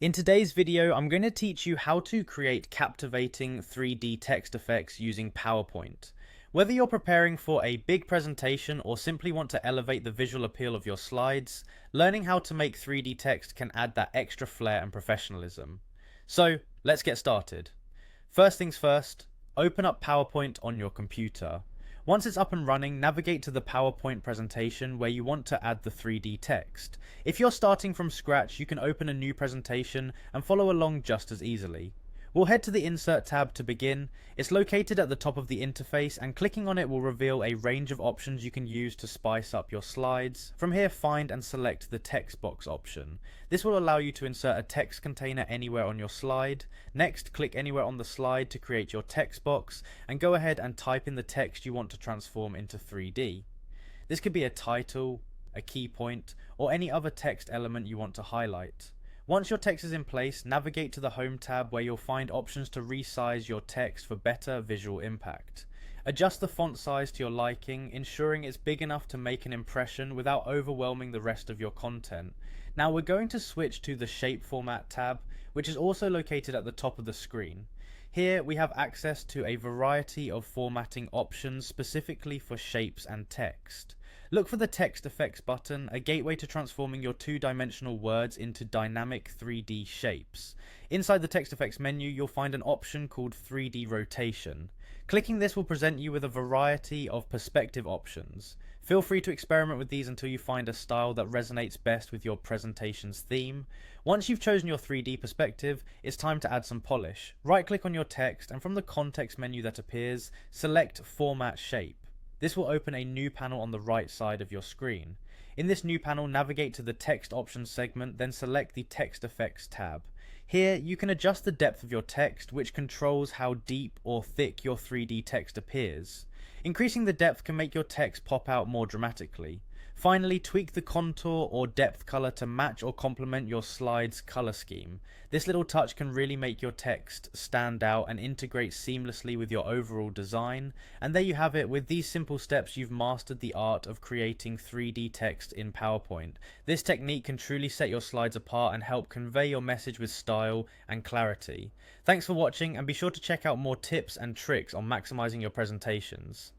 In today's video, I'm going to teach you how to create captivating 3D text effects using PowerPoint. Whether you're preparing for a big presentation or simply want to elevate the visual appeal of your slides, learning how to make 3D text can add that extra flair and professionalism. So, let's get started. First things first, open up PowerPoint on your computer. Once it's up and running, navigate to the PowerPoint presentation where you want to add the 3D text. If you're starting from scratch, you can open a new presentation and follow along just as easily. We'll head to the Insert tab to begin. It's located at the top of the interface, and clicking on it will reveal a range of options you can use to spice up your slides. From here, find and select the text box option. This will allow you to insert a text container anywhere on your slide. Next, click anywhere on the slide to create your text box, and go ahead and type in the text you want to transform into 3D. This could be a title, a key point, or any other text element you want to highlight. Once your text is in place, navigate to the Home tab where you'll find options to resize your text for better visual impact. Adjust the font size to your liking, ensuring it's big enough to make an impression without overwhelming the rest of your content. Now we're going to switch to the Shape Format tab, which is also located at the top of the screen. Here we have access to a variety of formatting options specifically for shapes and text. Look for the Text Effects button, a gateway to transforming your two-dimensional words into dynamic 3D shapes. Inside the Text Effects menu, you'll find an option called 3D Rotation. Clicking this will present you with a variety of perspective options. Feel free to experiment with these until you find a style that resonates best with your presentation's theme. Once you've chosen your 3D perspective, it's time to add some polish. Right-click on your text, and from the context menu that appears, select Format Shape. This will open a new panel on the right side of your screen. In this new panel, navigate to the Text Options segment, then select the Text Effects tab. Here, you can adjust the depth of your text, which controls how deep or thick your 3D text appears. Increasing the depth can make your text pop out more dramatically. Finally, tweak the contour or depth color to match or complement your slide's color scheme. This little touch can really make your text stand out and integrate seamlessly with your overall design. And there you have it. With these simple steps, you've mastered the art of creating 3D text in PowerPoint. This technique can truly set your slides apart and help convey your message with style and clarity. Thanks for watching, and be sure to check out more tips and tricks on maximizing your presentations.